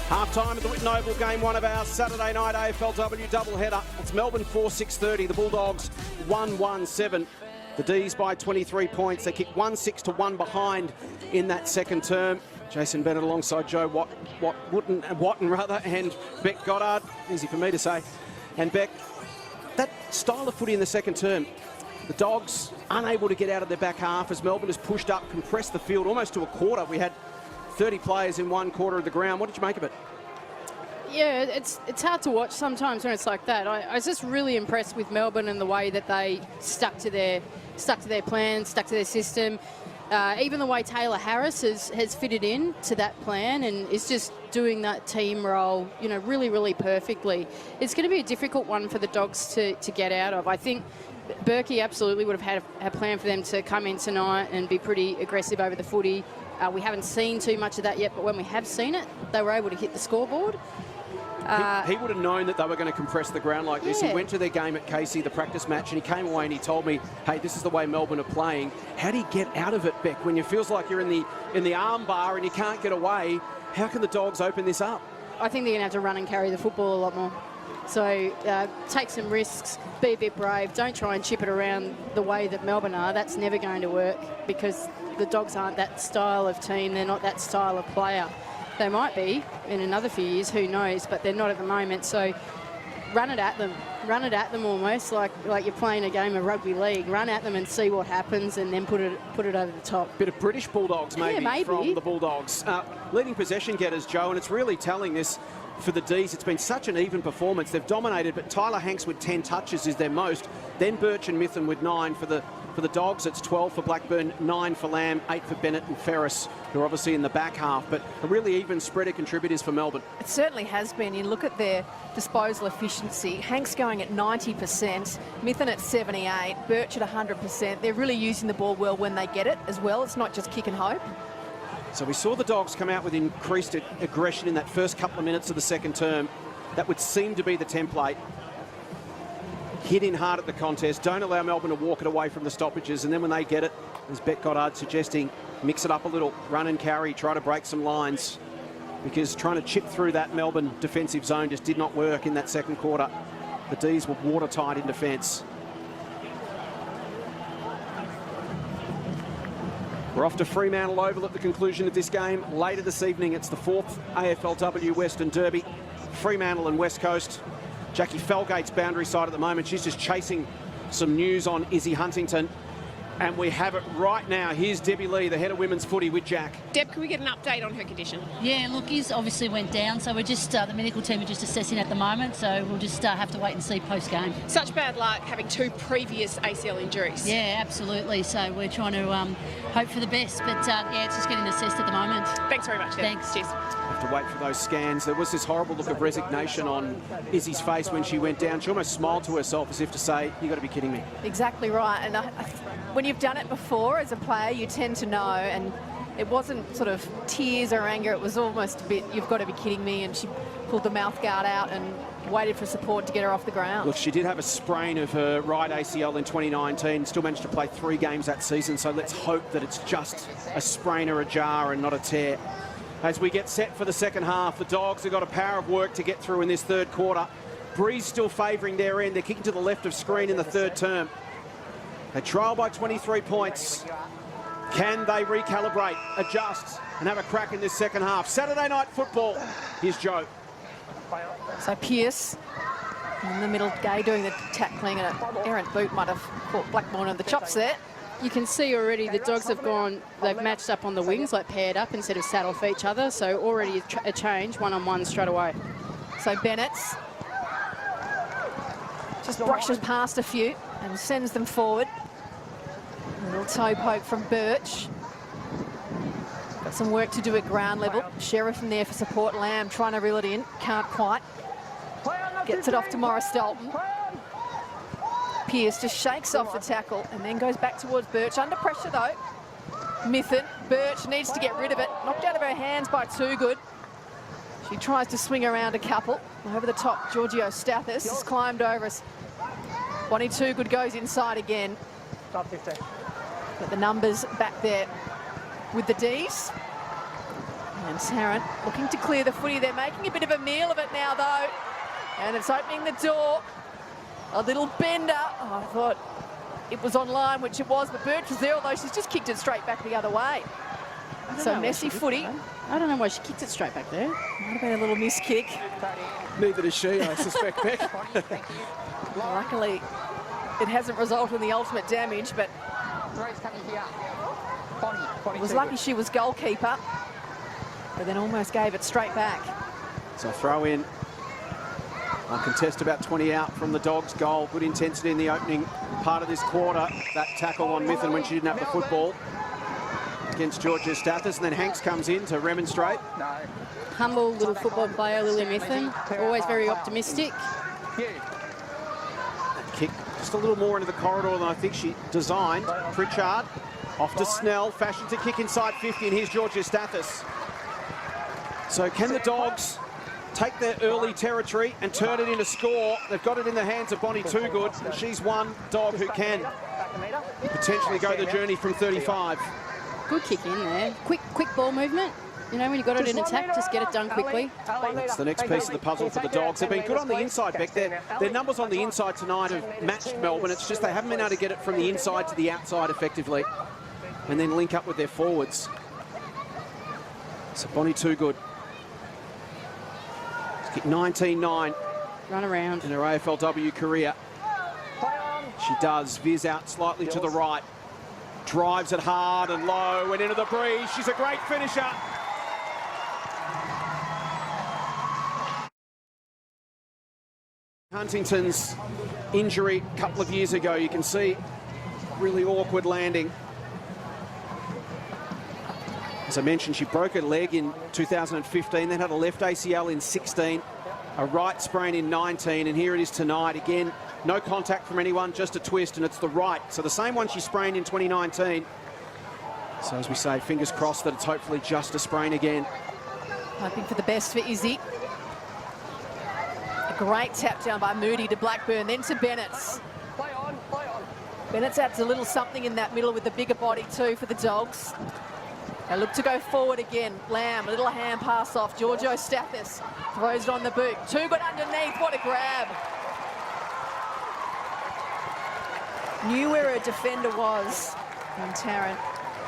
Half-time at the Whitten Oval, game one of our Saturday night AFLW doubleheader. It's Melbourne 4-6-30. The Bulldogs 1-1-7. The D's by 23 points. They kick 1-6 to 1 behind in that second term. Jason Bennett alongside Joe Whitten and Beck Goddard. Easy for me to say. And Beck, that style of footy in the second term, the Dogs unable to get out of their back half as Melbourne has pushed up, compressed the field almost to a quarter. We had 30 players in one quarter of the ground. What did you make of it? Yeah, it's hard to watch sometimes when it's like that. I was just really impressed with Melbourne and the way that they stuck to their plan, stuck to their system. Even the way Taylor Harris has fitted in to that plan and is just doing that team role, you know, really, really perfectly. It's going to be a difficult one for the Dogs to get out of. I think Berkey absolutely would have had a plan for them to come in tonight and be pretty aggressive over the footy. We haven't seen too much of that yet, but when we have seen it, they were able to hit the scoreboard. He would have known that they were going to compress the ground like this. Yeah. He went to their game at Casey, the practice match, and he came away and he told me, hey, this is the way Melbourne are playing. How do you get out of it, Beck? When it feels like you're in the arm bar and you can't get away, how can the Dogs open this up? I think they're going to have to run and carry the football a lot more. So take some risks, be a bit brave, don't try and chip it around the way that Melbourne are. That's never going to work because the Dogs aren't that style of team. They're not that style of player. They might be in another few years, who knows, but they're not at the moment. So run it at them almost like you're playing a game of rugby league. Run at them and see what happens and then put it over the top. Bit of British Bulldogs maybe from the Bulldogs. Leading possession getters, Joe, and it's really telling this for the D's. It's been such an even performance. They've dominated, but Tyler Hanks with 10 touches is their most. Then Birch and Mithun with 9 for the Dogs. It's 12 for Blackburn, 9 for Lamb, 8 for Bennett and Ferris, who are obviously in the back half, but a really even spread of contributors for Melbourne. It certainly has been. You look at their disposal efficiency. Hanks going at 90%, Mithun at 78, Birch at 100%. They're really using the ball well when they get it as well. It's not just kick and hope. So we saw the Dogs come out with increased aggression in that first couple of minutes of the second term. That would seem to be the template. Hit in hard at the contest, don't allow Melbourne to walk it away from the stoppages, and then when they get it, as Beck Goddard suggesting, mix it up a little, run and carry, try to break some lines, because trying to chip through that Melbourne defensive zone just did not work in that second quarter. The D's were watertight in defence. We're off to Fremantle Oval at the conclusion of this game. Later this evening, it's the 4th AFLW Western Derby. Fremantle and West Coast. Jackie Felgate's boundary side at the moment. She's just chasing some news on Izzy Huntington. And we have it right now. Here's Debbie Lee, the head of women's footy, with Jack. Deb, can we get an update on her condition? Yeah, look, Iz obviously went down, so we're just, the medical team are just assessing at the moment, so we'll just have to wait and see post-game. Such bad luck having 2 previous ACL injuries. Yeah, absolutely. So we're trying to hope for the best, but yeah, it's just getting assessed at the moment. Thanks very much, Deb. Thanks. Cheers. Have to wait for those scans. There was this horrible look of resignation on Izzy's face when she went down. She almost smiled to herself as if to say, you got to be kidding me. Exactly right. And when you've done it before as a player, you tend to know. And it wasn't sort of tears or anger. It was almost a bit, you've got to be kidding me. And she pulled the mouth guard out and waited for support to get her off the ground. Look, she did have a sprain of her right ACL in 2019. Still managed to play 3 games that season. So let's hope that it's just a sprain or a jar and not a tear. As we get set for the second half, the Dogs have got a power of work to get through in this third quarter. Breeze still favouring their end. They're kicking to the left of screen in the third term. They trail by 23 points. Can they recalibrate, adjust, and have a crack in this second half? Saturday night football. Here's Joe. So Pearce in the middle, Gay doing the tackling, and an errant boot might have caught Blackburn on the chops there. You can see already the Dogs have they've matched up on the wings, like paired up instead of sat off each other. So already a change, one-on-one straight away. So Bennett's just brushes past a few and sends them forward. A little toe poke from Birch. Got some work to do at ground level. Sheriff in there for support. Lamb trying to reel it in. Can't quite. Gets it off to Morris Dalton. Pearce just shakes off the tackle and then goes back towards Birch. Under pressure though. Mithun. Birch needs to get rid of it. Knocked out of her hands by Too Good. She tries to swing around a couple. Over the top, Giorgio Stathis has climbed over us. Bonnie Too Good goes inside again. But the numbers back there with the D's. And Tarrant looking to clear the footy. They're making a bit of a meal of it now, though. And it's opening the door. A little bender. Oh, I thought it was on line, which it was, but Birch was there, although she's just kicked it straight back the other way. So messy footy. I don't know why she kicked it straight back there. Might have been a little miss kick. Neither does she, I suspect, Beck. Luckily, it hasn't resulted in the ultimate damage, but it was lucky she was goalkeeper, but then almost gave it straight back. So throw in. I'll contest about 20 out from the Dogs' goal. Good intensity in the opening part of this quarter. That tackle on Mithen when she didn't have the football against Georgia Stathis, and then Hanks comes in to remonstrate. Humble little football player, Lily Mithen. Always very optimistic. Kick just a little more into the corridor than I think she designed. Pritchard off to Snell, fashions a kick inside 50, and here's Georgia Stathis. So can the Dogs take their early territory and turn it into score? They've got it in the hands of Bonnie Toogood. She's one dog who can potentially go the journey from 35. Good kick in there. Quick ball movement. You know, when you've got it in attack, just get it done quickly. That's the next piece of the puzzle for the Dogs. They've been good on the inside, Beck. Their numbers on the inside tonight have matched Melbourne. It's just they haven't been able to get it from the inside to the outside effectively and then link up with their forwards. So Bonnie Toogood. 19-9 Run around in her AFLW career. She does veers out slightly to the right, drives it hard and low and into the breeze. She's a great finisher. Huntington's injury a couple of years ago, you can see really awkward landing. As I mentioned, she broke her leg in 2015, then had a left ACL in 16, a right sprain in 19, and here it is tonight. Again, no contact from anyone, just a twist, and it's the right. So the same one she sprained in 2019. So as we say, fingers crossed that it's hopefully just a sprain again. Hoping for the best for Izzy. A great tap down by Moody to Blackburn, then to Bennett's. Bennett's adds a little something in that middle with the bigger body too for the Dogs. They look to go forward again. Lamb, a little hand pass off. Giorgio Stathis throws it on the boot. Toogood underneath, what a grab. Knew where her defender was on Tarrant.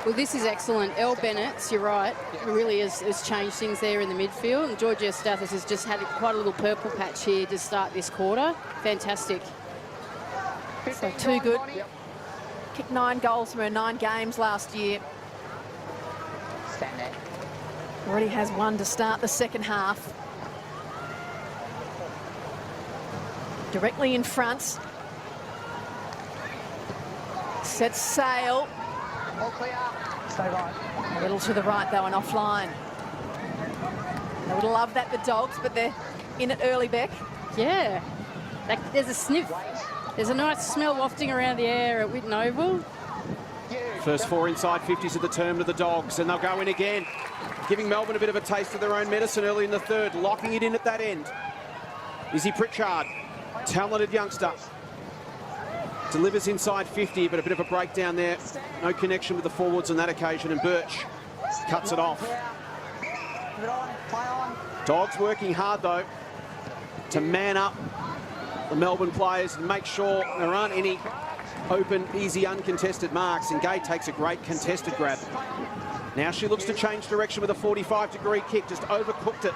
Well, this is excellent. Elle Bennett's, you're right, really has changed things there in the midfield. And Georgia Stathis has just had quite a little purple patch here to start this quarter. Fantastic. So Toogood kicked 9 goals from her 9 games last year. Already has 1 to start the second half. Directly in front. Sets sail. All clear. Stay right. A little to the right though and offline. They would love that, the Dogs, but they're in it early, Beck. Yeah. There's a sniff. There's a nice smell wafting around the air at Whitten Oval. First 4 inside 50s of the term to the Dogs, and they'll go in again, giving Melbourne a bit of a taste of their own medicine early in the third, locking it in at that end. Izzy Pritchard, talented youngster. Delivers inside 50, but a bit of a breakdown there. No connection with the forwards on that occasion, and Birch cuts it off. Dogs working hard, though, to man up the Melbourne players and make sure there aren't any open, easy, uncontested marks. And Gay takes a great contested grab. Now she looks to change direction with a 45-degree kick, just overcooked it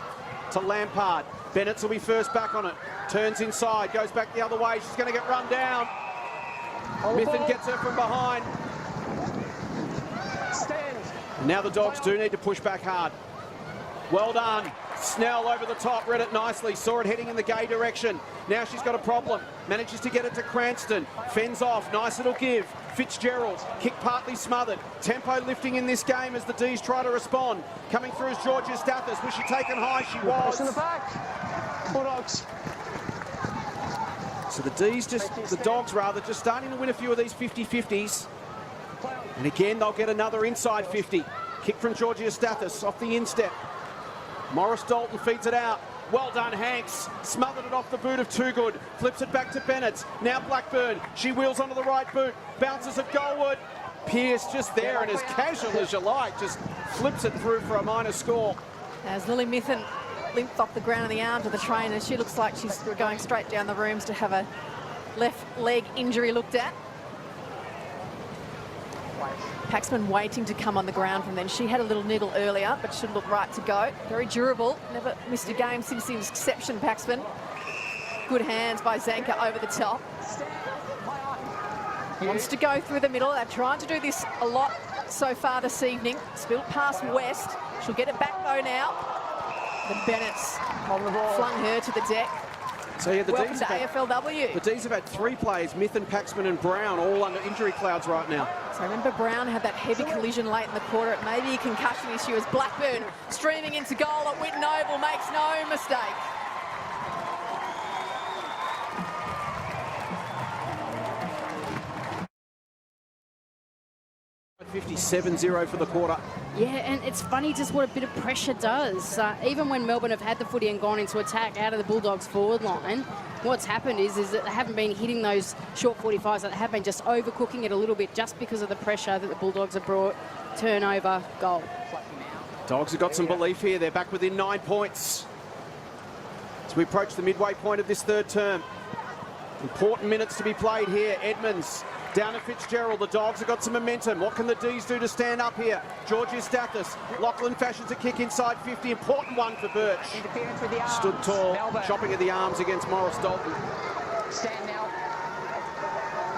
to Lampard. Bennett's will be first back on it. Turns inside, goes back the other way. She's going to get run down. Mithen gets her from behind. And now the Dogs do need to push back hard. Well done. Snell over the top, read it nicely, saw it heading in the Gay direction. Now she's got a problem, manages to get it to Cranston, fends off, nice little give. Fitzgerald, kick partly smothered. Tempo lifting in this game as the D's try to respond. Coming through is Georgia Stathis. Was she taken high? She was. In the back. Bulldogs. So the Dogs just starting to win a few of these 50-50s. And again, they'll get another inside 50. Kick from Georgia Stathis off the instep. Morris Dalton feeds it out. Well done, Hanks. Smothered it off the boot of Toogood. Flips it back to Bennett. Now Blackburn. She wheels onto the right boot. Bounces at goalward. Pearce just there and as casual as you like. Just flips it through for a minor score. As Lily Mithen limped off the ground in the arms of the trainer, she looks like she's going straight down the rooms to have a left leg injury looked at. Paxman waiting to come on the ground from then. She had a little niggle earlier, but should look right to go. Very durable. Never missed a game since the inception, Paxman. Good hands by Zanka over the top. Wants to go through the middle. They're trying to do this a lot so far this evening. Spilled past West. She'll get it back though now. The Bennett's flung her to the deck. So yeah, the Welcome D's to have AFLW. the D's have had 3 players, Mithen, Paxman and Brown, all under injury clouds right now. So remember, Brown had that heavy collision late in the quarter. It may be a concussion issue as Blackburn streaming into goal at Whitten Oval makes no mistake. 57-0 for the quarter. Yeah, and it's funny just what a bit of pressure does. Even when Melbourne have had the footy and gone into attack out of the Bulldogs forward line, what's happened is that they haven't been hitting those short 45s. They have been just overcooking it a little bit just because of the pressure that the Bulldogs have brought. Turnover, goal. Dogs have got some belief here. They're back within 9 points as we approach the midway point of this third term. Important minutes to be played here. Edmonds down to Fitzgerald. The Dogs have got some momentum. What can the D's do to stand up here? Georgia Stathis. Lachlan fashions a kick inside 50. Important one for Birch. Stood tall, Melbourne. Chopping at the arms against Morris Dalton. Stand now.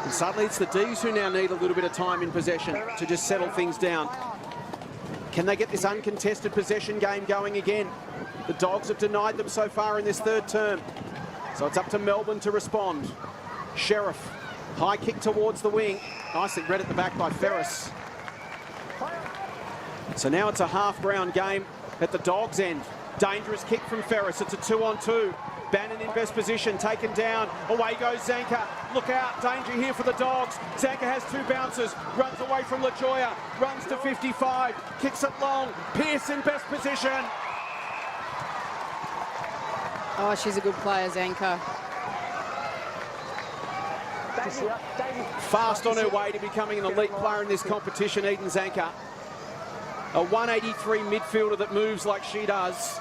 And suddenly it's the D's who now need a little bit of time in possession to just settle things down. Can they get this uncontested possession game going again? The Dogs have denied them so far in this third term. So it's up to Melbourne to respond. Sheriff, high kick towards the wing. Nicely read at the back by Ferris. So now it's a half-ground game at the Dogs' end. Dangerous kick from Ferris. It's a 2-on-2. Bannon in best position, taken down. Away goes Zanka. Look out, danger here for the Dogs. Zanka has 2 bounces, runs away from LaJoya, runs to 55, kicks it long. Pearce in best position. Oh, she's a good player, Zanka. Fast on her way to becoming an elite player in this competition, Eden Zanka. A 183 midfielder that moves like she does.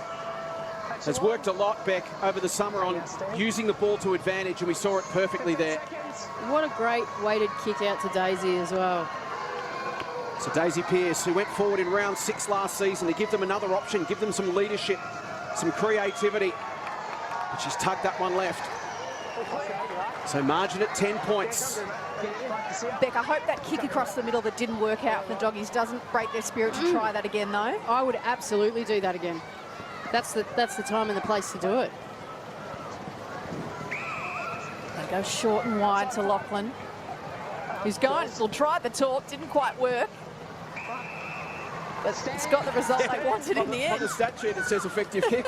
Has worked a lot, Beck, over the summer on using the ball to advantage, and we saw it perfectly there. What a great weighted kick out to Daisy as well. So Daisy Pearce, who went forward in round 6 last season to give them another option, give them some leadership, some creativity. But she's tugged that one left. So margin at 10 points. Beck, I hope that kick across the middle that didn't work out for the Doggies doesn't break their spirit to try that again, though. I would absolutely do that again. That's the time and the place to do it. They go short and wide to Lachlan, who's going. Well, tried the talk, didn't quite work. But it's got the result they wanted in the end. On the stat sheet it says effective kick.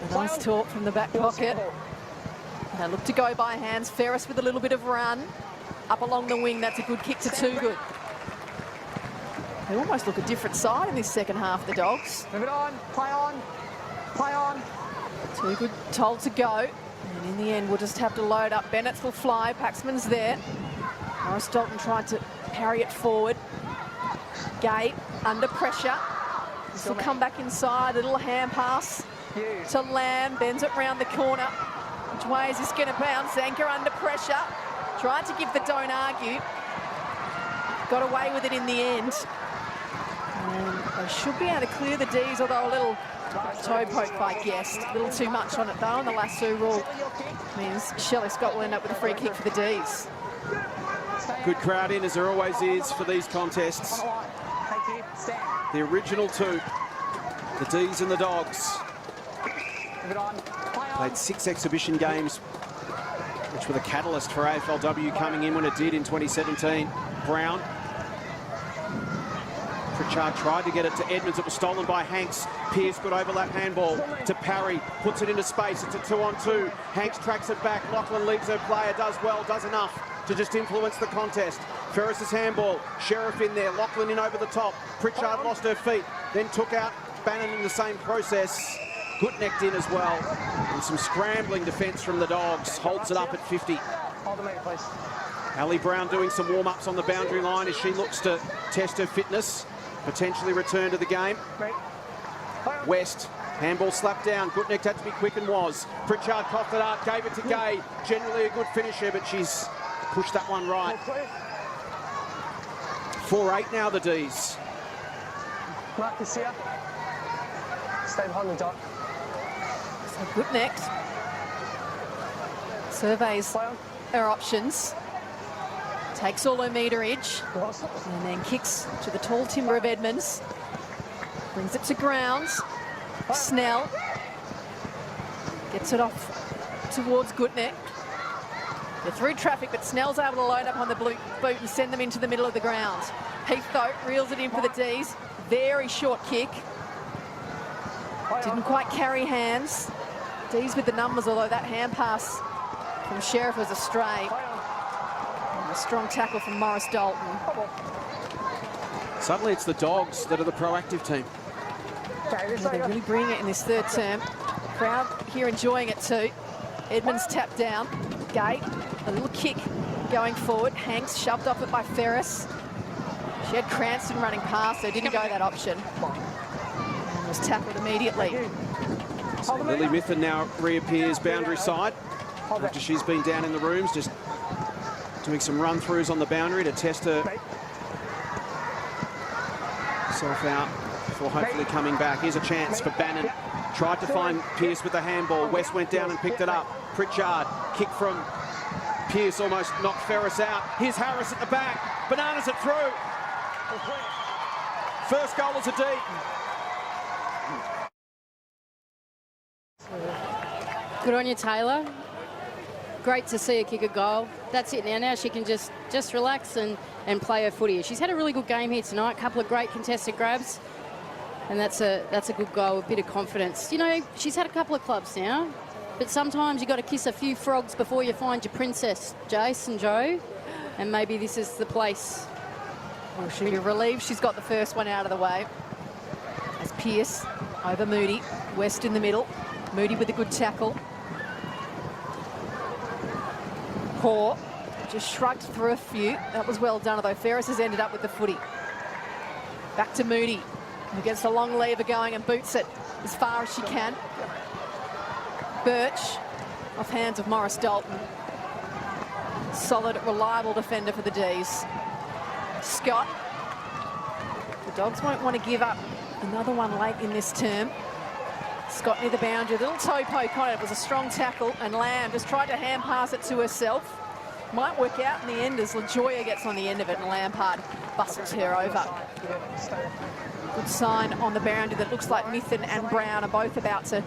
A nice talk from the back pocket. They look to go by hands. Ferris with a little bit of run. Up along the wing, that's a good kick to Toogood. They almost look a different side in this second half, the Dogs. Move it on. Play on. Play on. Toogood told to go. And in the end, we'll just have to load up. Bennett's will fly. Paxman's there. Morris Dalton tried to parry it forward. Gate under pressure. This will come back inside. A little hand pass to Lamb. Bends it round the corner. Which way is this going to bounce? Zanka under pressure. Tried to give the don't argue. Got away with it in the end. And they should be able to clear the D's, although a little toe poke by Guest. A little too much on it though, and the lasso rule means Shelley Scott will end up with a free kick for the D's. Good crowd in, as there always is for these contests. The original 2, the D's and the Dogs. Played 6 exhibition games, which were the catalyst for AFLW coming in when it did in 2017. Brown. Pritchard tried to get it to Edmonds. It was stolen by Hanks. Pearce, good overlap handball to Parry. Puts it into space. It's a 2-on-2. Hanks tracks it back. Lachlan leaves her player. Does well. Does enough to just influence the contest. Ferris's handball. Sheriff in there. Lachlan in over the top. Pritchard lost her feet. Then took out Bannon in the same process. Gutnecht in as well. And some scrambling defence from the Dogs. Holds it up at 50. Hold the meter, please. Ali Brown doing some warm-ups on the boundary line as she looks to test her fitness. potentially return to the game. West, handball slapped down. Gutnick had to be quick and was. Pritchard coughed it up, gave it to Gay. Generally a good finisher, but she's pushed that one right. 4-8 now, the D's. Marcus here. Stay behind the dot. So Gutnick surveys her options. Takes all her meterage and then kicks to the tall timber of Edmonds. Brings it to grounds. Snell gets it off towards Gutnick. They're through traffic, but Snell's able to load up on the boot and send them into the middle of the ground. Heath, though, reels it in for the D's. Very short kick. Didn't quite carry hands. D's with the numbers, although that hand pass from Sheriff was astray. And a strong tackle from Morris Dalton. Suddenly it's the Dogs that are the proactive team. They're really bringing it in this third term. Crowd here enjoying it too. Edmonds tapped down. Gate, a little kick going forward. Hanks shoved off it by Ferris. She had Cranston running past, so didn't go that option. And was tackled immediately. So Lily Mithen now reappears boundary side after she's been down in the rooms, just doing some run-throughs on the boundary to test herself out before hopefully coming back. Here's a chance for Bannon. Tried to find Pearce with the handball. West went down and picked it up. Pritchard, kick from Pearce, almost knocked Ferris out. Here's Harris at the back. Bananas it through. First goal is a D. Good on you, Taylor. Great to see her kick a goal. That's it now. Now she can just relax and play her footy. She's had a really good game here tonight. A couple of great contested grabs. And that's a good goal, a bit of confidence. You know, she's had a couple of clubs now, but sometimes you've got to kiss a few frogs before you find your princess, Jace and Joe. And maybe this is the place. Well, she'll be relieved she's got the first one out of the way. As Pearce over Moody. West in the middle. Moody with a good tackle. Hoare just shrugged through a few. That was well done, although Ferris has ended up with the footy. Back to Moody, who gets the long lever going and boots it as far as she can. Birch, off hands of Morris Dalton. Solid, reliable defender for the D's. Scott. The Dogs won't want to give up another one late in this term. Scott near the boundary, a little toe poke on it. It was a strong tackle, and Lamb just tried to hand pass it to herself. Might work out in the end as LaJoya gets on the end of it, and Lampard bustles her over. Good sign on the boundary that looks like Mithen and Brown are both about to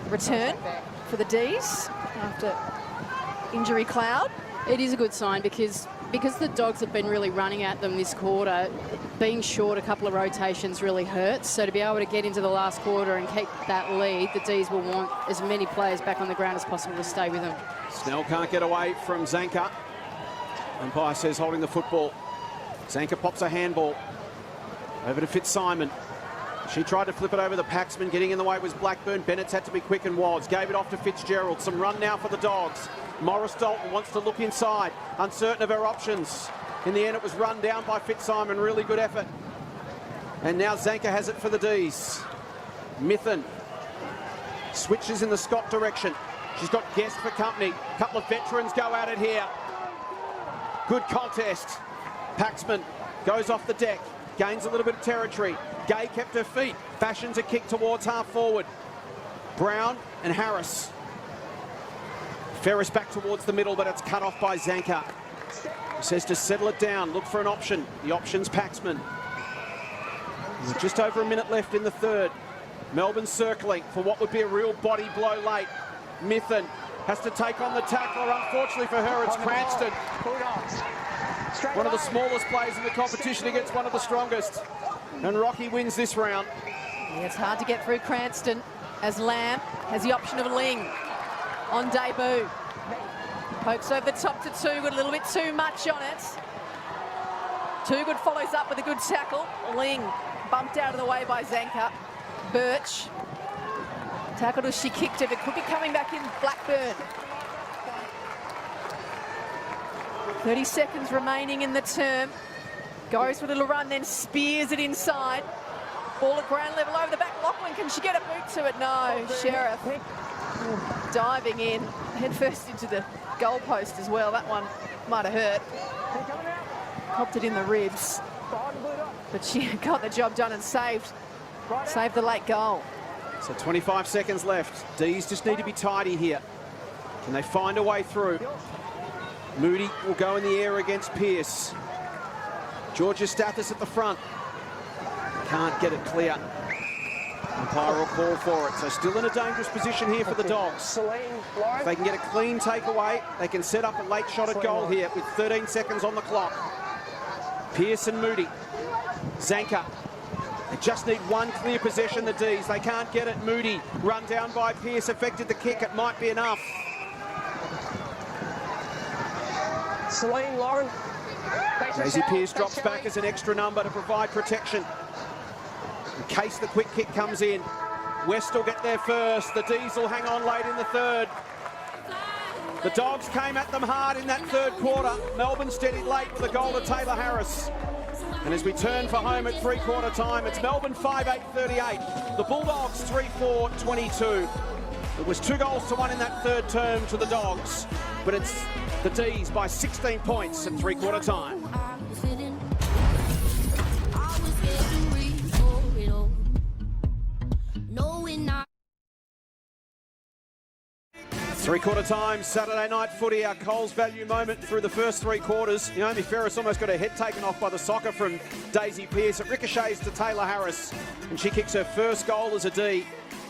return for the D's after injury cloud. It is a good sign because the Dogs have been really running at them this quarter. Being short a couple of rotations really hurts. So to be able to get into the last quarter and keep that lead, the D's will want as many players back on the ground as possible to stay with them. Snell can't get away from Zanka. Umpire says holding the football. Zanka pops a handball over to Fitzsimon. She tried to flip it over the Paxman. Getting in the way was Blackburn. Bennett's had to be quick and was. Gave it off to Fitzgerald. Some run now for the Dogs. Morris Dalton wants to look inside. Uncertain of her options. In the end, it was run down by Fitzsimon. Really good effort. And now Zanka has it for the D's. Mithen switches in the Scott direction. She's got Guest for company. A couple of veterans go at it here. Good contest. Paxman goes off the deck. Gains a little bit of territory. Gay kept her feet. Fashions a kick towards half forward. Brown and Harris. Ferris back towards the middle, but it's cut off by Zanka. He says to settle it down, look for an option. The option's Paxman. There's just over a minute left in the third. Melbourne circling for what would be a real body blow late. Mithen has to take on the tackler. Unfortunately for her, it's Cranston. One of the smallest players in the competition against one of the strongest. And Rocky wins this round. Yeah, it's hard to get through Cranston as Lamb has the option of Ling on debut. Pokes over the top to Toogood, a little bit too much on it. Toogood follows up with a good tackle. Ling bumped out of the way by Zanka. Birch tackled as she kicked it, but could be coming back in Blackburn. 30 seconds remaining in the term. Goes for a little run, then spears it inside. Ball at ground level over the back. Lachlan, can she get a boot to it? No. Sheriff diving in, head first into the goalpost as well. That one might have hurt. Copped it in the ribs. But she got the job done and saved the late goal. So 25 seconds left. D's just need to be tidy here. Can they find a way through? Moody will go in the air against Pearce. Georgia Stathis at the front. Can't get it clear. Umpire will call for it. So still in a dangerous position here for the Dogs. If they can get a clean takeaway, they can set up a late shot at goal here with 13 seconds on the clock. Pearce and Moody. Zanker. They just need one clear possession, the D's. They can't get it. Moody run down by Pearce, affected the kick. It might be enough. Celine, Lauren. Daisy Pearce drops back as an extra number to provide protection in case the quick kick comes in. West will get there first. The D's will hang on late in the third. The Dogs came at them hard in that third quarter. Melbourne steadied late with a goal to Taylor Harris. And as we turn for home at three-quarter time, it's Melbourne 5-8-38. The Bulldogs 3-4-22. It was 2-1 in that third term to the Dogs, but it's the D's by 16 points at three-quarter time. Three-quarter time, Saturday night footy, our Coles value moment through the first three quarters. Naomi Ferris almost got her head taken off by the soccer from Daisy Pearce. It ricochets to Taylor Harris, and she kicks her first goal as a D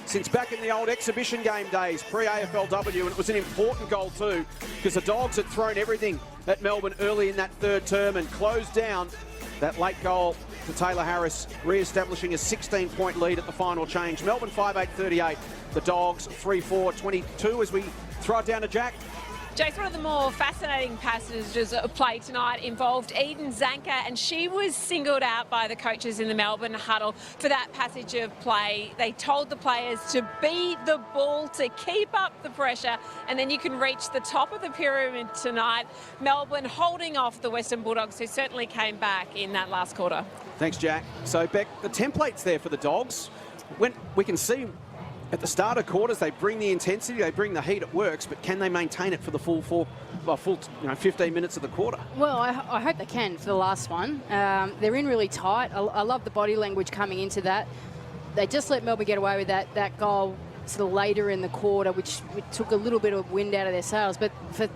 since back in the old exhibition game days, pre-AFLW, and it was an important goal too, because the Dogs had thrown everything at Melbourne early in that third term and closed down that late goal to Taylor Harris, re-establishing a 16-point lead at the final change. Melbourne 5-8-38, the Dogs 3-4-22 as we throw it down to Jack. Jace, one of the more fascinating passages of play tonight involved Eden Zanker, and she was singled out by the coaches in the Melbourne huddle for that passage of play. They told the players to beat the ball, to keep up the pressure, and then you can reach the top of the pyramid tonight. Melbourne holding off the Western Bulldogs, who certainly came back in that last quarter. Thanks, Jack. So, Beck, the template's there for the Dogs. When we can see at the start of quarters, they bring the intensity, they bring the heat, it works, but can they maintain it for the full 15 minutes of the quarter? Well, I hope they can for the last one. They're in really tight. I love the body language coming into that. They just let Melbourne get away with that goal sort of later in the quarter, which took a little bit of wind out of their sails. But for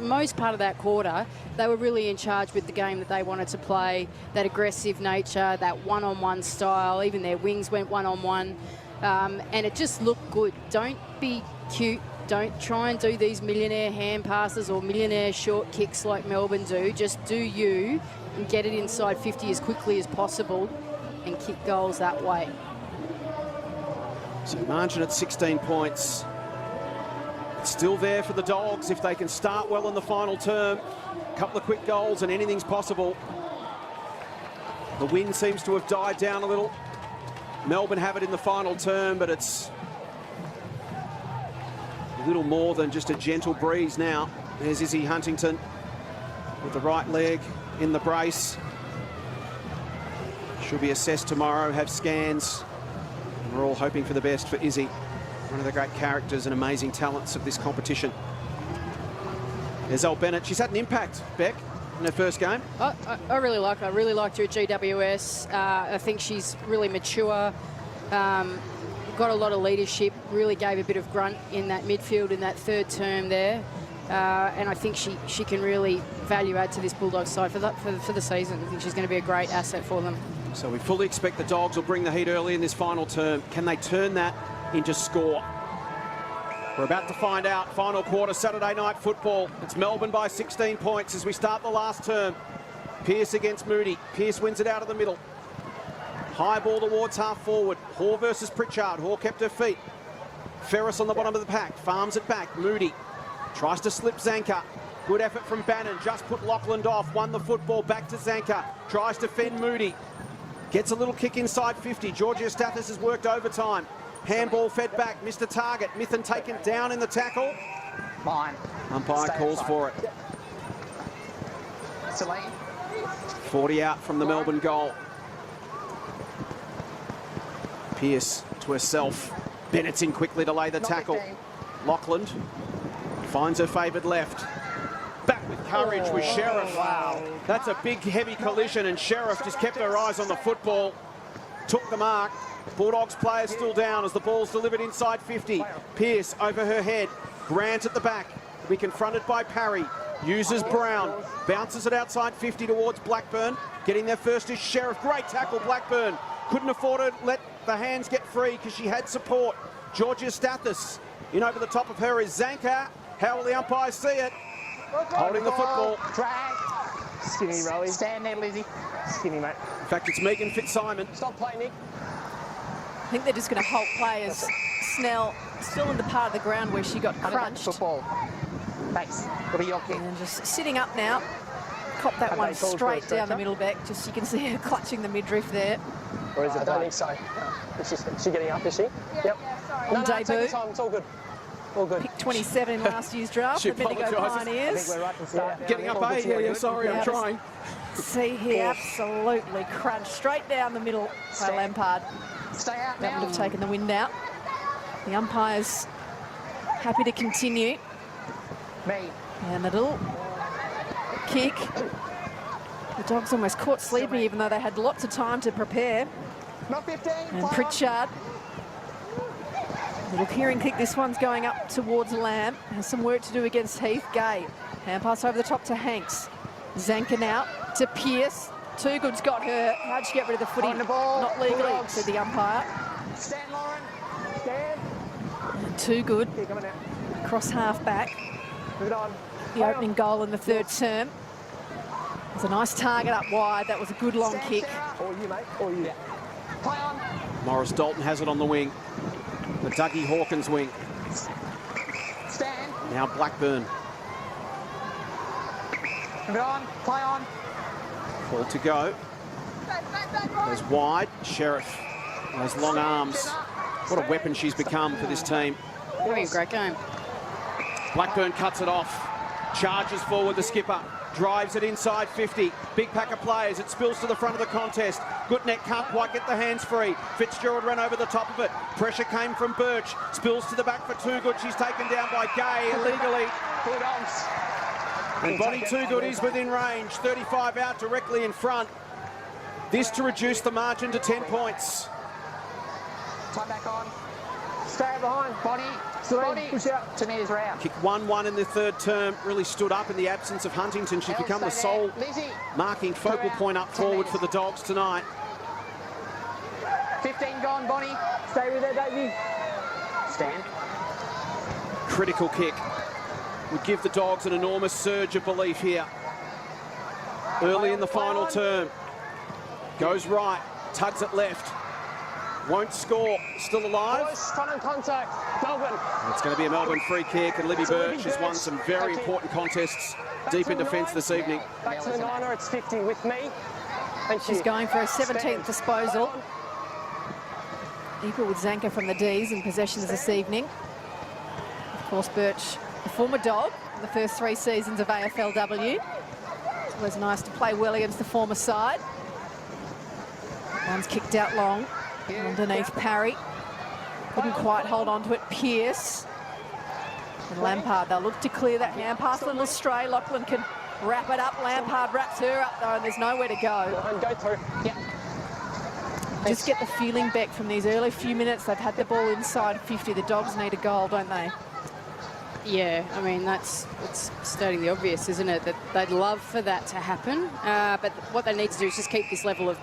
most part of that quarter, they were really in charge with the game that they wanted to play, that aggressive nature, that one-on-one style. Even their wings went one-on-one. And it just looked good. Don't be cute. Don't try and do these millionaire hand passes or millionaire short kicks like Melbourne do. Just do you and get it inside 50 as quickly as possible and kick goals that way. So margin at 16 points. It's still there for the Dogs if they can start well in the final term. A couple of quick goals and anything's possible. The wind seems to have died down a little. Melbourne have it in the final term, but it's a little more than just a gentle breeze now. There's Izzy Huntington with the right leg in the brace. She'll be assessed tomorrow, have scans. We're all hoping for the best for Izzy, one of the great characters and amazing talents of this competition. There's Elle Bennett. She's had an impact, Beck, in her first game. I really like her. I really liked her at GWS. I think she's really mature, got a lot of leadership, really gave a bit of grunt in that midfield in that third term there. And I think she can really value add to this Bulldogs side for the season. I think she's going to be a great asset for them. So we fully expect the Dogs will bring the heat early in this final term. Can they turn that into score? We're about to find out. Final quarter, Saturday night football. It's Melbourne by 16 points as we start the last term. Pearce against Moody. Pearce wins it out of the middle. High ball towards half forward. Hoare versus Pritchard. Hoare kept her feet. Ferris on the bottom of the pack. Farms it back. Moody tries to slip Zanker. Good effort from Bannon. Just put Lachlan off. Won the football. Back to Zanker. Tries to fend Moody. Gets a little kick inside 50. Georgia Stathis has worked overtime. Handball fed back, missed a target. Mithen taken down in the tackle. Fine. Umpire calls for it. Celine. 40 out from the Melbourne goal. Pearce to herself. Bennett's in quickly to lay the tackle. Lachlan finds her favoured left. Back with courage with Sheriff. Wow. That's a big, heavy collision, and Sheriff just kept her eyes on the football. Took the mark. Bulldogs player still down as the ball's delivered inside 50. Pearce over her head. Grant at the back. To be confronted by Parry. Uses Brown. Bounces it outside 50 towards Blackburn. Getting there first is Sheriff. Great tackle, Blackburn. Couldn't afford to let the hands get free because she had support. Georgia Stathis. In over the top of her is Zanker. How will the umpires see it? Holding the football. Drag. Skinny, Rowie. Stand there, Lizzie. Skinny, mate. In fact, it's Megan Fitzsimon. Stop playing, Nick. I think they're just going to halt play as Snell still in the part of the ground where she got crunched. Football. Thanks. It'll be your kick. And just sitting up now. Cop that one straight down the middle back. Just you can see her clutching the midriff there. Or is it? I don't think so. Is she getting up, is she? Yep. No, take your time. It's all good. All good. Picked 27 in last year's draft. She The Bendigo apologises. Pioneers. I think we're right to start now. Getting up, eh? Sorry, I'm trying. See here, absolutely crunched straight down the middle by Lampard. Stay out That now. would have taken the wind out. The umpires happy to continue. Me. And a little kick. The Dogs almost caught sleeping even though they had lots of time to prepare. Not 15. And Pritchard. Little keyring kick. This one's going up towards Lamb. Has some work to do against Heath. Gay. Hand pass over the top to Hanks. Zanker now to Pearce. Too Good's got her. How'd she get rid of the footy? On the ball. Not legally, Bulldogs. said the umpire. Stand, Lauren. Stand. And Too Good Here, coming out. across half back. Move it on. The opening goal in the third term. It was a nice target up wide. That was a good long kick. Or you, mate. Or you. Play on. Morris Dalton has it on the wing. The Dougie Hawkins wing. Stand. Now Blackburn. Move it on. Play on. Ball to go. Goes wide. Sheriff. Those long arms. What a weapon she's become for this team. Having a great game. Blackburn cuts it off. Charges forward the skipper. Drives it inside 50. Big pack of players. It spills to the front of the contest. Goodneck can't quite get the hands free. Fitzgerald ran over the top of it. Pressure came from Birch. Spills to the back for Too Good. She's taken down by Gay illegally. Bulldogs. And Bonnie Too Good is within range. 35 out directly in front. This to reduce the margin to 10 points. Time back on. Stay behind. Body. Body. Push out. 2 metres round. Kick 1-1 in the third term. Really stood up in the absence of Huntington. She's become the sole marking focal point up forward for the Dogs tonight. 15 gone, Bonnie. Stay with her, Davey. Stand. Critical kick. Would give the Dogs an enormous surge of belief here. Early in the final term. Goes right. Tugs it left. Won't score. Still alive. Boys, front on contact. Melbourne. It's going to be a Melbourne free kick, and Libby Birch has won some very important contests deep in defence this evening. Back to the niner, it's 50 with me. Thank you. She's going for her 17th Stand. disposal. Equal with Zanker from the D's in possessions this evening. Of course, Birch, the former Dog, in the first 3 seasons of AFLW. It's always nice to play well against the former side. One's kicked out long. Underneath Parry. Couldn't quite hold on to it. Pearce. And Lampard, they'll look to clear that hand pass. A little stray. Lachlan can wrap it up. Lampard wraps her up though, and there's nowhere to go. And go through. Yeah. Just get the feeling back from these early few minutes. They've had the ball inside 50. The Dogs need a goal, don't they? Yeah, I mean, it's stating the obvious, isn't it? That they'd love for that to happen. But what they need to do is just keep this level of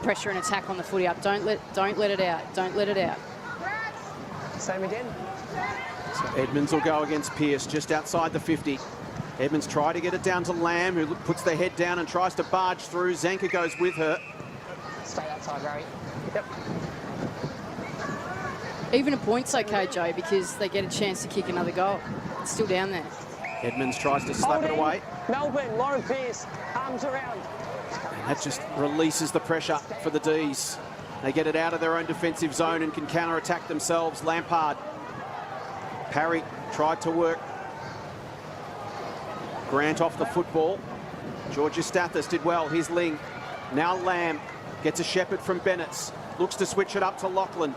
pressure and attack on the footy up. Don't let it out. Don't let it out. Same again. So Edmonds will go against Pearce just outside the 50. Edmonds try to get it down to Lamb, who puts their head down and tries to barge through. Zanker goes with her. Stay outside, Barry. Yep. Even a point's okay, Joe, because they get a chance to kick another goal. It's still down there. Edmonds tries to slap it away. Melbourne, Lauren Pearce, arms around. And that just releases the pressure for the D's. They get it out of their own defensive zone and can counter-attack themselves. Lampard. Parry tried to work Grant off the football. Georgia Stathis did well. Here's Ling. Now Lamb gets a shepherd from Bennett's. Looks to switch it up to Lachlan.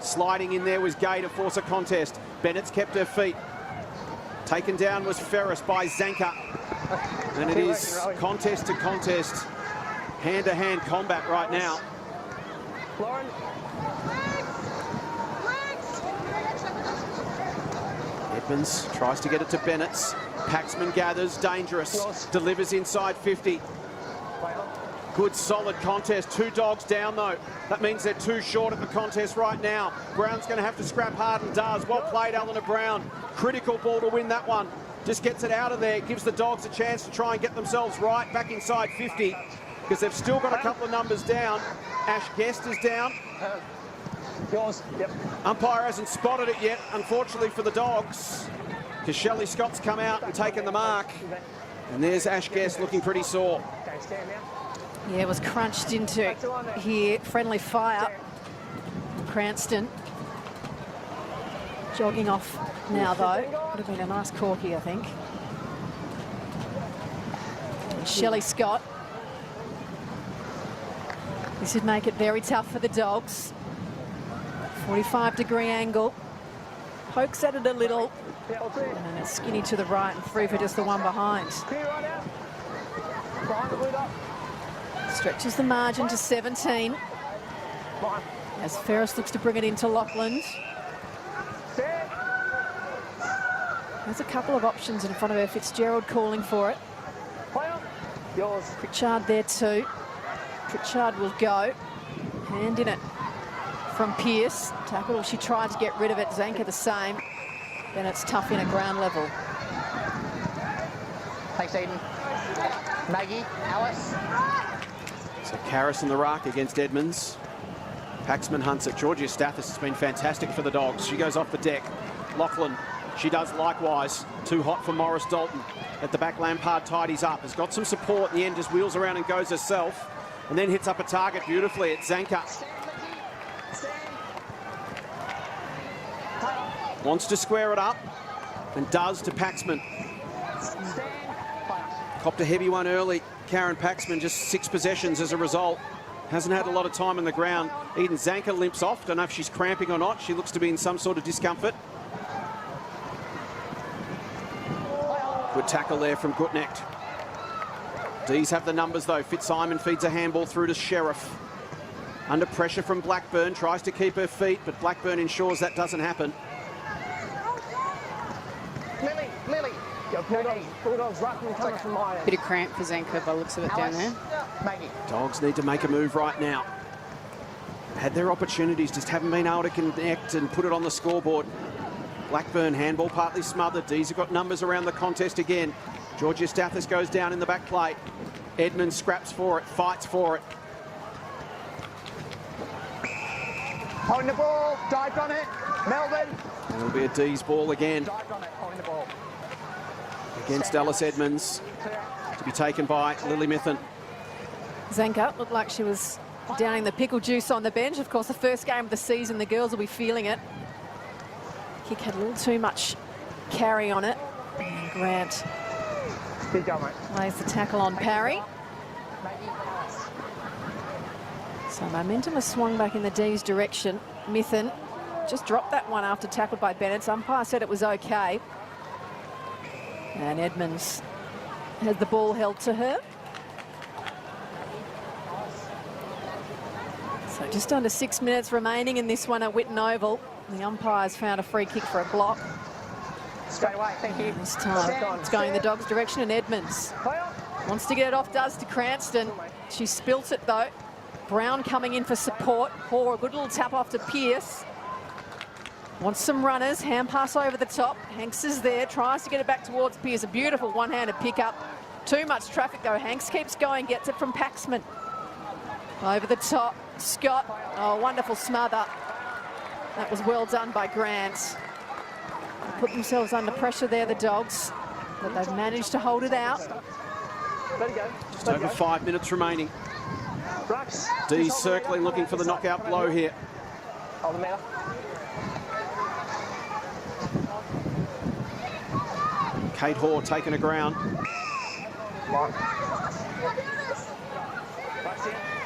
Sliding in there was Gay to force a contest. Bennett's kept her feet. Taken down was Ferris by Zanker. And it is contest to contest. Hand-to-hand combat right now. Lauren. Edmonds tries to get it to Bennett's. Paxman gathers, dangerous. Delivers inside 50. Good, solid contest. 2 dogs down, though. That means they're 2 short at the contest right now. Brown's going to have to scrap hard and does. Well played, Eleanor Brown. Critical ball to win that one. Just gets it out of there. Gives the dogs a chance to try and get themselves right back inside 50 because they've still got a couple of numbers down. Ash Guest is down. Yours. Yep. Umpire hasn't spotted it yet, unfortunately for the dogs, because Shelley Scott's come out and taken the mark. And there's Ash Guest looking pretty sore. Okay, stand now. Yeah, it was crunched into here. Friendly fire. Cranston jogging off now, though. Would have been a nice corky, I think. And Shelley Scott. This would make it very tough for the dogs. 45-degree angle. Pokes at it a little. And then it's skinny to the right and free for just the one behind. Clear right out. Behind the blue dot. Stretches the margin to 17. As Ferris looks to bring it into Lachlan. There's a couple of options in front of her. Fitzgerald calling for it. Yours. Pritchard there too. Pritchard will go. Hand in it from Pearce. Tackle, she tried to get rid of it. Zanker the same. Then it's tough in at ground level. Thanks, Eden. Maggie, Alice. So Karras in the ruck against Edmonds. Paxman hunts it. Georgia Stathis has been fantastic for the dogs. She goes off the deck. Lachlan, she does likewise. Too hot for Morris Dalton. At the back, Lampard tidies up. Has got some support in the end, just wheels around and goes herself. And then hits up a target beautifully. It's Zanker. Wants to square it up and does to Paxman. Copped a heavy one early. Karen Paxman, just 6 possessions as a result. Hasn't had a lot of time on the ground. Eden Zanker limps off. Don't know if she's cramping or not. She looks to be in some sort of discomfort. Good tackle there from Gutnecht. D's have the numbers though. Fitzsimon feeds a handball through to Sheriff. Under pressure from Blackburn. Tries to keep her feet, but Blackburn ensures that doesn't happen. Lily. Bulldogs rucking coming from my end. Bit of cramp for Zanker by the looks of it down there. Maggie. Dogs need to make a move right now. Had their opportunities, just haven't been able to connect and put it on the scoreboard. Blackburn handball partly smothered. D's have got numbers around the contest again. Georgia Stathis goes down in the back plate. Edmonds scraps for it, fights for it. Holding the ball, dived on it. Melbourne. And it'll be a D's ball again. Dived on it, holding the ball. Against Alice Edmonds. To be taken by Lily Mithen. Zanker looked like she was downing the pickle juice on the bench. Of course, the first game of the season, the girls will be feeling it. Kick had a little too much carry on it. And Grant Keep going, mate. lays the tackle on Parry. So momentum has swung back in the D's direction. Mithen just dropped that one after tackled by Bennett. Umpire said it was okay. And Edmonds has the ball held to her. So just under 6 minutes remaining in this one at Whitten Oval. The umpire's found a free kick for a block. Straight away, thank you. This time it's going the Dogs' direction, and Edmonds wants to get it off, does to Cranston. She spilt it though. Brown coming in for support. Hoare, a good little tap off to Pearce. Wants some runners, hand pass over the top. Hanks is there, tries to get it back towards Pearce. A beautiful one-handed pickup. Too much traffic though. Hanks keeps going, gets it from Paxman. Over the top, Scott. Oh, wonderful smother. That was well done by Grant. Put themselves under pressure there, the Dogs, but they've managed to hold it out. Let it go. Just over 5 minutes remaining. D's circling, looking for the knockout blow here. Hold the matter. Kate Hoare taking a ground. Right.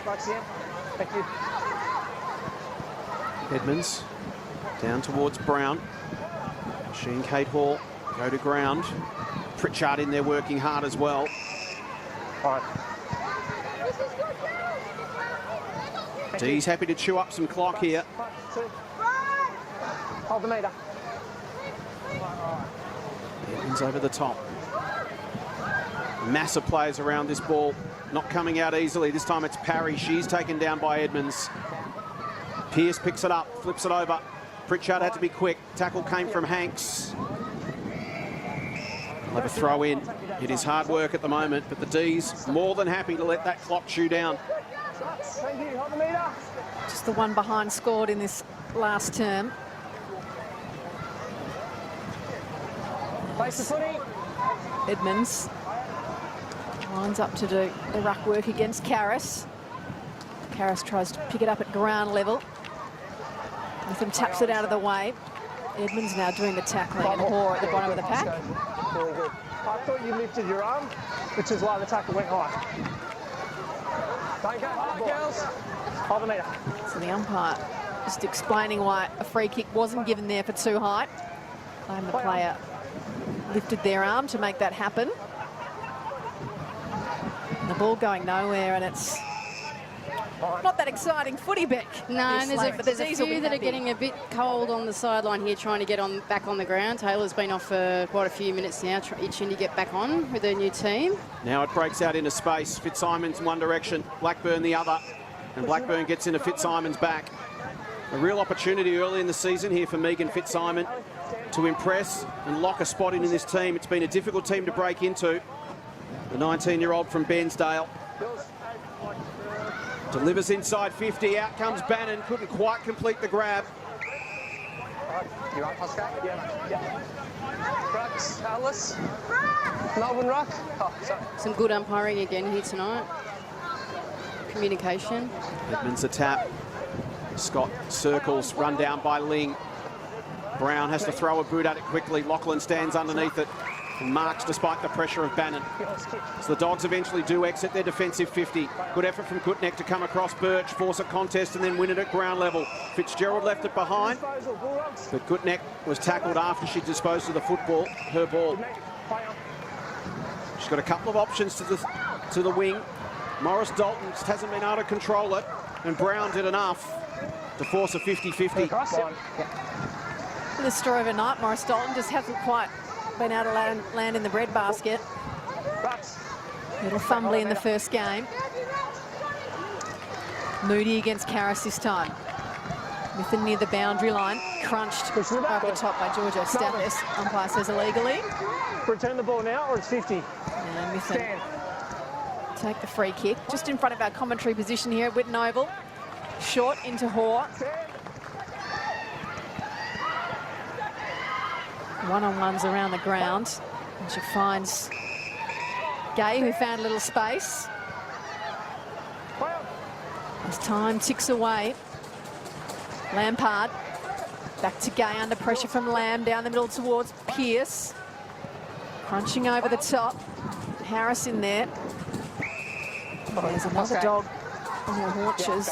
Right, Sam. Thank you. Edmonds down towards Brown. She and Kate Hall go to ground. Pritchard in there working hard as well. All right. Dee's happy to chew up some clock here. 1, 2. Hold the meter. Edmonds over the top. Massive players around this ball. Not coming out easily. This time it's Parry. She's taken down by Edmonds. Pearce picks it up, flips it over. Pritchard had to be quick. Tackle came from Hanks. They'll have a throw in. It is hard work at the moment, but the D's more than happy to let that clock chew down. Thank you. Hold the meter. Just the one behind scored in this last term. Place the footy. Edmonds lines up to do the ruck work against Karras. Karras tries to pick it up at ground level. Nathan taps it out of the way. Edmonds now doing the tackling and Hoare at the bottom of the pack. Really good. I thought you lifted your arm, which is why the tackle went high. Don't go high, girls. Hold the meter. So the umpire just explaining why a free kick wasn't given there for too high. And the player lifted their arm to make that happen. And the ball going nowhere, and it's not that exciting footy, Beck. No, and there's a D's will be few that are happy. getting a bit cold on the sideline here, trying to get back on the ground. Taylor's been off for quite a few minutes now, itching to get back on with her new team. Now it breaks out into space. Fitzsimon's in one direction, Blackburn the other, and Blackburn gets into Fitzsimon's back. A real opportunity early in the season here for Megan Fitzsimon to impress and lock a spot in this team. It's been a difficult team to break into. The 19-year-old from Bairnsdale delivers inside 50. Out comes Bannon. Couldn't quite complete the grab. You right, Pascal? Yeah. Rucks, Alice. Melbourne ruck. Oh, sorry. Some good umpiring again here tonight. Communication. Edmonds a tap. Scott circles, run down by Ling. Brown has to throw a boot at it quickly. Lachlan stands underneath it and marks despite the pressure of Bannon. So the Dogs eventually do exit their defensive 50. Good effort from Kutnek to come across Birch, force a contest and then win it at ground level. Fitzgerald left it behind, but Kutnek was tackled after she disposed of the football, her ball. She's got a couple of options to the wing. Morris Dalton just hasn't been able to control it, and Brown did enough to force a 50-50. The story of a night, Morris Dalton just hasn't quite been able to land in the breadbasket. A little fumbly in the first game. Moody against Karras this time. Within near the boundary line, crunched over the top by Georgia Stathis. Umpire says illegally. Return the ball now, or it's 50. And Mithen take the free kick. Just in front of our commentary position here at Whitten Oval. Short into Hoare. One-on-ones around the ground. And she finds Gay, who found a little space. As time ticks away. Lampard back to Gay under pressure from Lamb, down the middle towards Pearce. Crunching over the top. Harris in there. There's another dog on her haunches.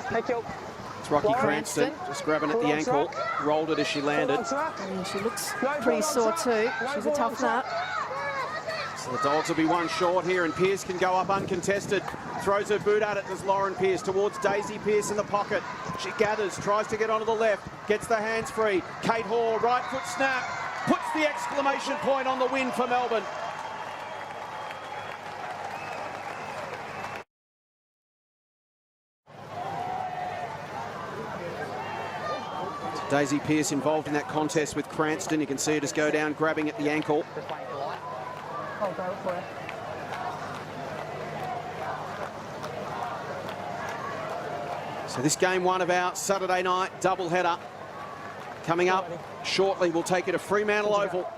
Thank you. It's Rocky Cranston just grabbing at the ankle, rolled it as she landed. And she looks pretty sore too. She's a tough nut. So the Dogs will be one short here, and Pearce can go up uncontested. Throws her boot at it as Lauren Pearce towards Daisy Pearce in the pocket. She gathers, tries to get onto the left, gets the hands free. Kate Hall, right foot snap, puts the exclamation point on the win for Melbourne. Daisy Pearce involved in that contest with Cranston. You can see her just go down, grabbing at the ankle. So this game one of our Saturday night doubleheader. Coming up shortly, we'll take you to Fremantle Oval.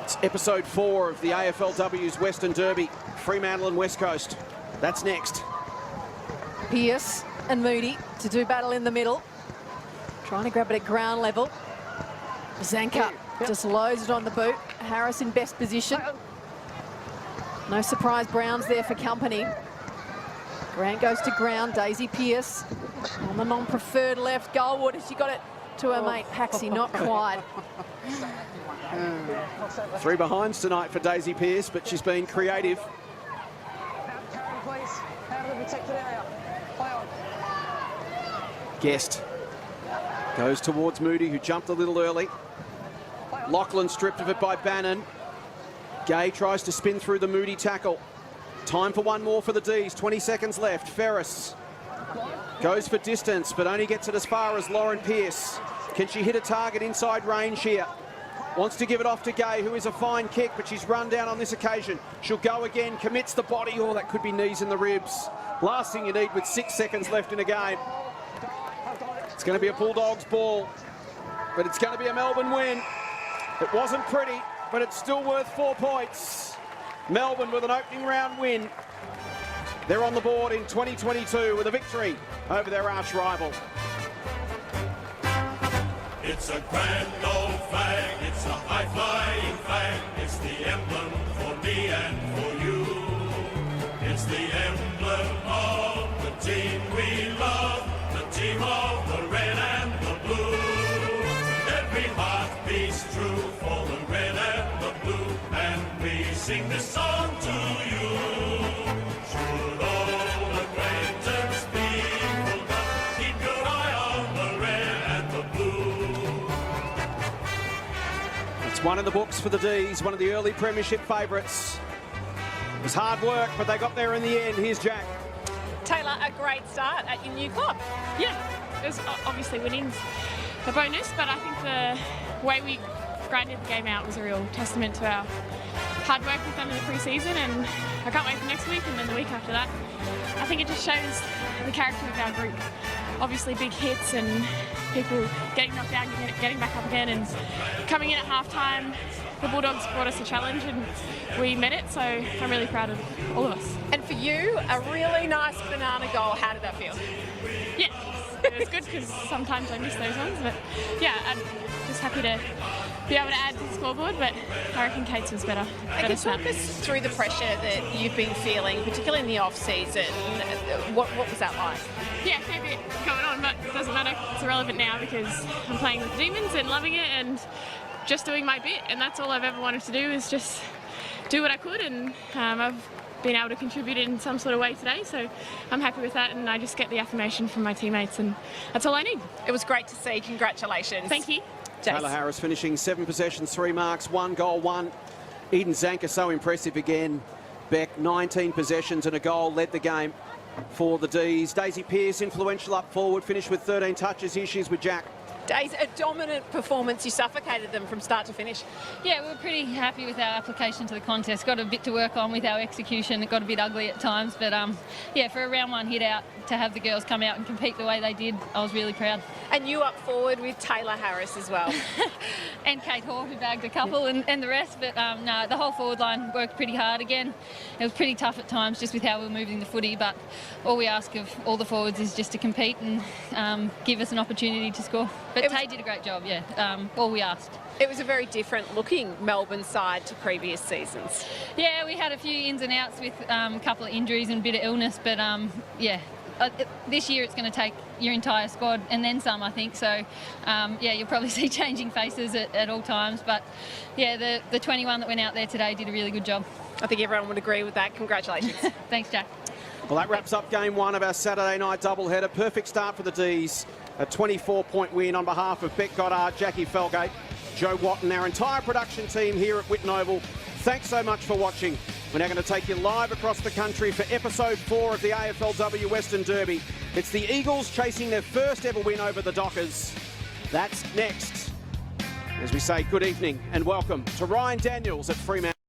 It's episode 4 of the AFLW's Western Derby, Fremantle and West Coast. That's next. Pearce and Moody to do battle in the middle. Trying to grab it at ground level. Zanka just loads it on the boot. Harris in best position. No surprise, Brown's there for company. Grant goes to ground. Daisy Pearce on the non-preferred left. Goldwood, she got it to her mate Paxi, not quite. 3 behinds tonight for Daisy Pearce, but she's been creative. Guest goes towards Moody, who jumped a little early. Lachlan stripped of it by Bannon. Gay tries to spin through the Moody tackle. Time for one more for the D's. 20 seconds left. Ferris goes for distance, but only gets it as far as Lauren Pearce. Can she hit a target inside range here? Wants to give it off to Gay, who is a fine kick, but she's run down on this occasion. She'll go again, commits the body. Oh, that could be knees in the ribs. Last thing you need with 6 seconds left in a game. It's going to be a Bulldogs ball, but it's going to be a Melbourne win. It wasn't pretty, but it's still worth 4 points. Melbourne with an opening round win. They're on the board in 2022 with a victory over their arch rival. It's a grand old flag, it's a high-flying flag, it's the emblem for me and for you. It's the emblem of the team we love, the team of the red and the blue. Every heart beats true for the red and the blue, and we sing this song to you. Should old acquaintance be forgot, keep your eye on the red and the blue. It's one in the books for the D's, one of the early premiership favourites. It was hard work, but they got there in the end. Here's Jack. Taylor, a great start at your new club. Yeah, it was obviously winning's a bonus, but I think the way we grinded the game out was a real testament to our hard work we've done in the pre-season, and I can't wait for next week and then the week after that. I think it just shows the character of our group. Obviously big hits and people getting knocked down, getting back up again, and coming in at half-time. The Bulldogs brought us a challenge and we met it, so I'm really proud of all of us. And for you, a really nice banana goal. How did that feel? Yeah, it was good because sometimes I miss those ones, but yeah, I'm just happy to be able to add to the scoreboard, but I reckon Kate's was better. Okay, talk us through the pressure that you've been feeling, particularly in the off-season. What was that like? Yeah, a fair bit going on, but it doesn't matter. It's irrelevant now because I'm playing with the Demons and loving it and just doing my bit, and that's all I've ever wanted to do is just do what I could, and I've been able to contribute in some sort of way today, so I'm happy with that, and I just get the affirmation from my teammates, and that's all I need. It was great to see. Congratulations. Thank you. Taylor Harris finishing 7 possessions, 3 marks, 1 goal, 1. Eden Zanker so impressive again. Beck, 19 possessions and a goal, led the game for the D's. Daisy Pearce, influential up forward, finished with 13 touches. Here she is with Jack. Days, a dominant performance. You suffocated them from start to finish. Yeah, we were pretty happy with our application to the contest. Got a bit to work on with our execution. It got a bit ugly at times, but yeah, for a round 1 hit out, to have the girls come out and compete the way they did, I was really proud. And you up forward with Taylor Harris as well. And Kate Hall, who bagged a couple, and the rest, but no, the whole forward line worked pretty hard again. It was pretty tough at times just with how we were moving the footy, but all we ask of all the forwards is just to compete and give us an opportunity to score. But Tay did a great job, yeah, all we asked. It was a very different looking Melbourne side to previous seasons. Yeah, we had a few ins and outs with a couple of injuries and a bit of illness, but yeah. This year it's going to take your entire squad and then some, I think. So, yeah, you'll probably see changing faces at all times. But, yeah, the 21 that went out there today did a really good job. I think everyone would agree with that. Congratulations. Thanks, Jack. Well, that wraps up game 1 of our Saturday night doubleheader. Perfect start for the D's. A 24-point win on behalf of Beck Goddard, Jackie Felgate, Joe Whitten, our entire production team here at Whitten Oval. Thanks so much for watching. We're now going to take you live across the country for episode 4 of the AFLW Western Derby. It's the Eagles chasing their first ever win over the Dockers. That's next. As we say, good evening and welcome to Ryan Daniels at Fremantle.